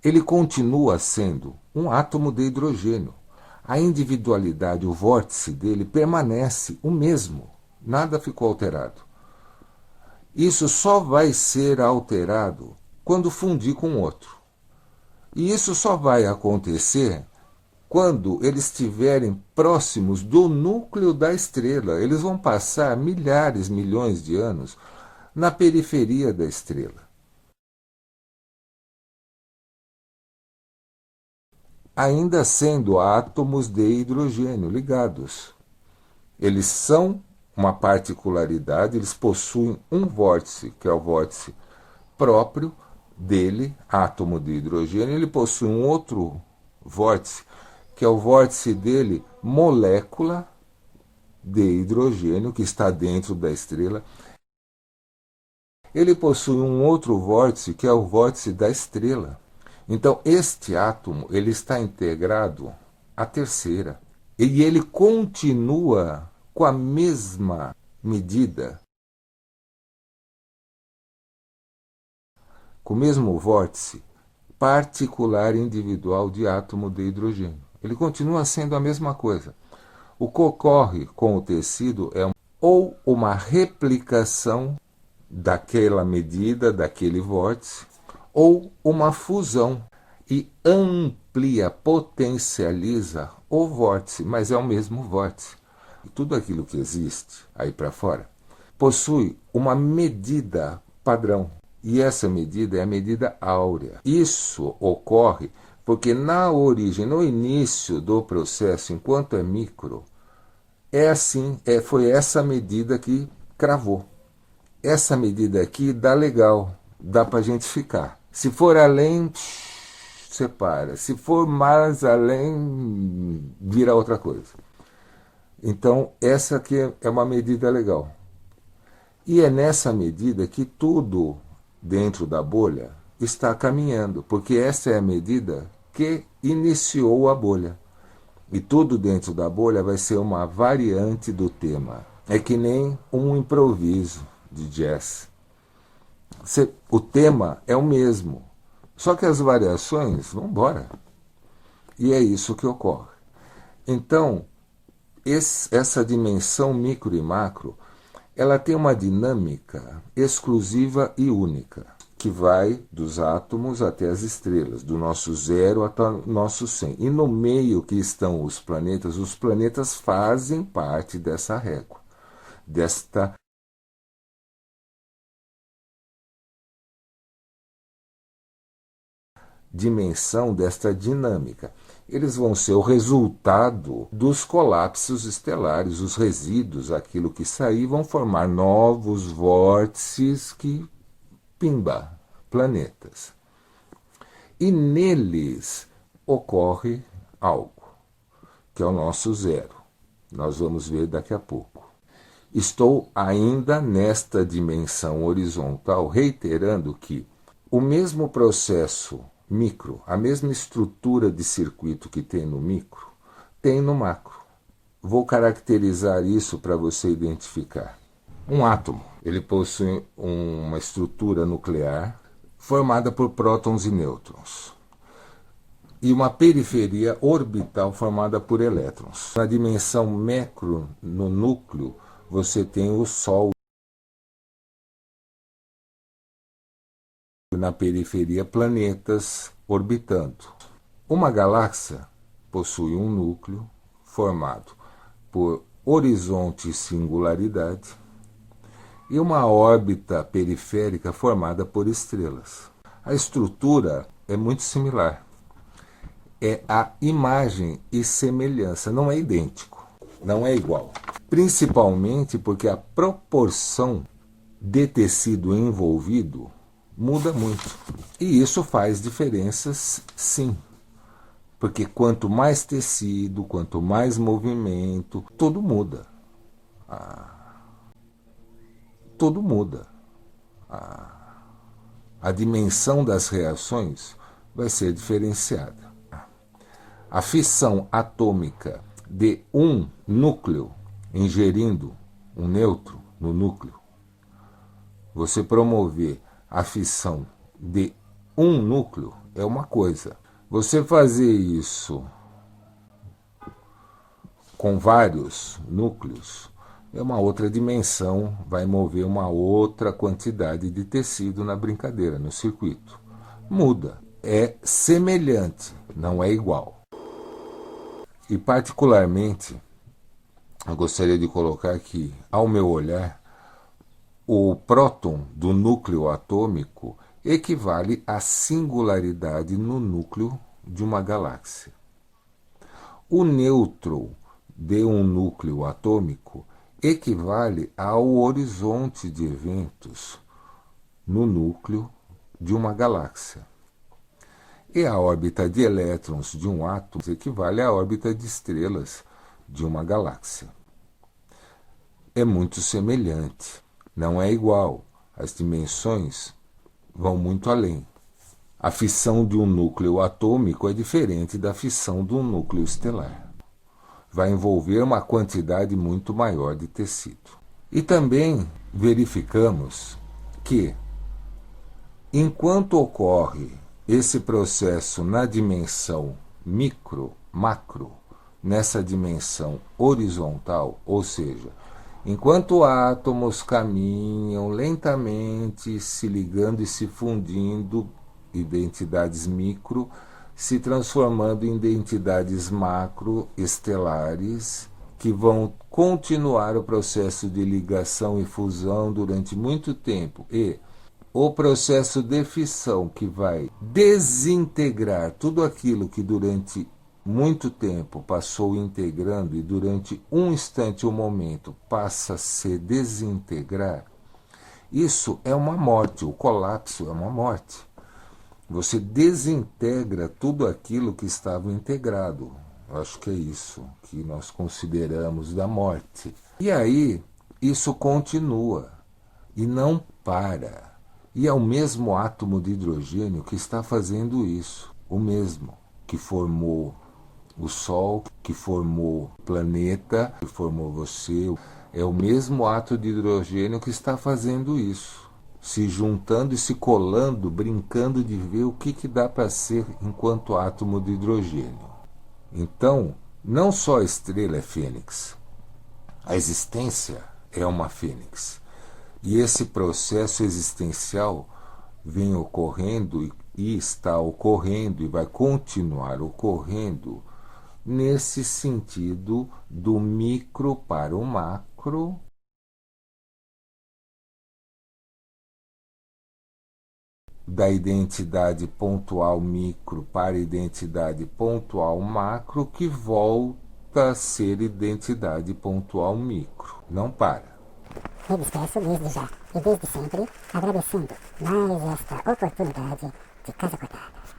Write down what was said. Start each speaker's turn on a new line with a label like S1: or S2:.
S1: ele continua sendo um átomo de hidrogênio. A individualidade, o vórtice dele permanece o mesmo, nada ficou alterado. Isso só vai ser alterado quando fundir com outro. E isso só vai acontecer quando eles estiverem próximos do núcleo da estrela. Eles vão passar milhares, milhões de anos na periferia da estrela. Ainda sendo átomos de hidrogênio ligados. Eles são uma particularidade, eles possuem um vórtice, que é o vórtice próprio dele, átomo de hidrogênio. Ele possui um outro vórtice, que é o vórtice dele, molécula de hidrogênio, que está dentro da estrela. Ele possui um outro vórtice, que é o vórtice da estrela. Então, este átomo ele está integrado à terceira. E ele continua com a mesma medida, com o mesmo vórtice particular individual de átomo de hidrogênio. Ele continua sendo a mesma coisa. O que ocorre com o tecido é ou uma replicação daquela medida, daquele vórtice, ou uma fusão e amplia, potencializa o vórtice, mas é o mesmo vórtice. E tudo aquilo que existe aí para fora possui uma medida padrão. E essa medida é a medida áurea. Isso ocorre porque na origem, no início do processo, enquanto é micro, é assim, foi essa medida que cravou. Essa medida aqui dá legal, dá para a gente ficar. Se for além, separa. Se for mais além, vira outra coisa. Então, essa aqui é uma medida legal. E é nessa medida que tudo dentro da bolha está caminhando, porque essa é a medida que iniciou a bolha. E tudo dentro da bolha vai ser uma variante do tema. É que nem um improviso de jazz. O tema é o mesmo, só que as variações vão embora. E é isso que ocorre. Então, essa dimensão micro e macro, ela tem uma dinâmica exclusiva e única, que vai dos átomos até as estrelas, do nosso zero até o nosso 100. E no meio que estão os planetas fazem parte dessa régua, desta dimensão, desta dinâmica. Eles vão ser o resultado dos colapsos estelares, os resíduos, aquilo que sair, vão formar novos vórtices que, pimba, planetas. E neles ocorre algo, que é o nosso zero. Nós vamos ver daqui a pouco. Estou ainda nesta dimensão horizontal, reiterando que o mesmo processo micro, a mesma estrutura de circuito que tem no micro, tem no macro. Vou caracterizar isso para você identificar. Um átomo, ele possui uma estrutura nuclear formada por prótons e nêutrons, e uma periferia orbital formada por elétrons. Na dimensão macro, no núcleo, você tem o Sol. Na periferia, planetas orbitando. Uma galáxia possui um núcleo formado por horizonte e singularidade e uma órbita periférica formada por estrelas. A estrutura é muito similar. É a imagem e semelhança, não é idêntico, não é igual. Principalmente porque a proporção de tecido envolvido muda muito. E isso faz diferenças, sim. Porque quanto mais tecido, quanto mais movimento, tudo muda. Tudo muda. A dimensão das reações vai ser diferenciada. A fissão atômica de um núcleo ingerindo um nêutron no núcleo, você promover a fissão de um núcleo é uma coisa. Você fazer isso com vários núcleos é uma outra dimensão, vai mover uma outra quantidade de tecido na brincadeira, no circuito. Muda, é semelhante, não é igual. E particularmente, eu gostaria de colocar que, ao meu olhar, o próton do núcleo atômico equivale à singularidade no núcleo de uma galáxia. O nêutron de um núcleo atômico equivale ao horizonte de eventos no núcleo de uma galáxia. E a órbita de elétrons de um átomo equivale à órbita de estrelas de uma galáxia. É muito semelhante, não é igual. As dimensões vão muito além. A fissão de um núcleo atômico é diferente da fissão de um núcleo estelar. Vai envolver uma quantidade muito maior de tecido. E também verificamos que, enquanto ocorre esse processo na dimensão micro, macro, nessa dimensão horizontal, ou seja, enquanto átomos caminham lentamente, se ligando e se fundindo, identidades micro, se transformando em identidades macro estelares, que vão continuar o processo de ligação e fusão durante muito tempo, e o processo de fissão, que vai desintegrar tudo aquilo que durante muito tempo passou integrando e durante um instante, um momento, passa a se desintegrar. Isso é uma morte, o colapso é uma morte. Você desintegra tudo aquilo que estava integrado. Eu acho que é isso que nós consideramos da morte. E aí, isso continua e não para. E é o mesmo átomo de hidrogênio que está fazendo isso. O mesmo que formou o Sol, que formou o planeta, que formou você. É o mesmo átomo de hidrogênio que está fazendo isso. Se juntando e se colando, brincando de ver o que dá para ser enquanto átomo de hidrogênio. Então, não só a estrela é fênix, a existência é uma fênix. E esse processo existencial vem ocorrendo e está ocorrendo e vai continuar ocorrendo nesse sentido do micro para o macro, da identidade pontual micro para a identidade pontual macro, que volta a ser identidade pontual micro. Não para.
S2: Me despeço desde já e desde sempre, agradecendo mais esta oportunidade de Casa Cortada.